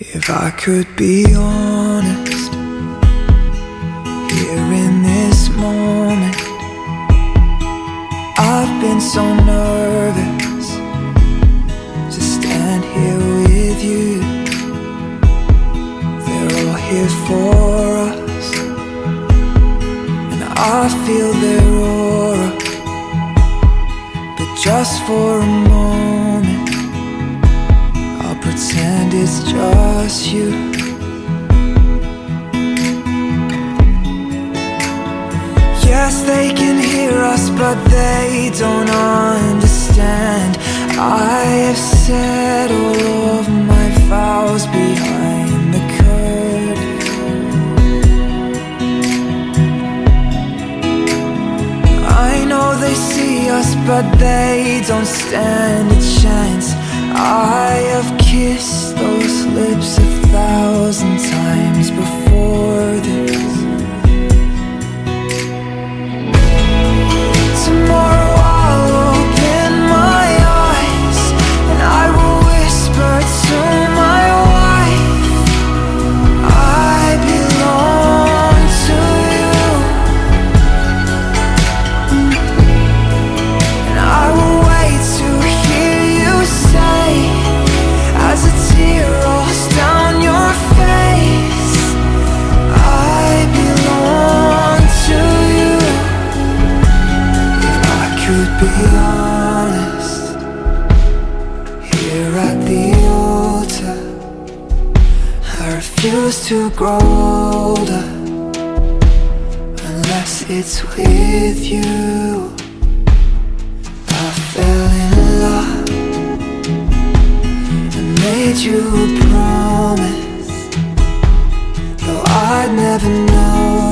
If I could be honest, here in this moment, I've been so nervous to stand here with you. They're all here for us, and I feel their aura, but just for a moment I'll pretend it's just you. Yes, they can hear us, but they don't understand. I have said all of my vows behind the curtain. I know they see us, but they don't stand a chance. I have kissed those lips 1,000 times before this. Tomorrow I'll open my eyes and I will whisper to my wife, I belong to you. And I will wait to hear you say, as a tear rolls down your face, I belong to you. If I could be honest, here at the altar, I refuse to grow older unless it's with you. I fell in love and made you a promise, though I'd never know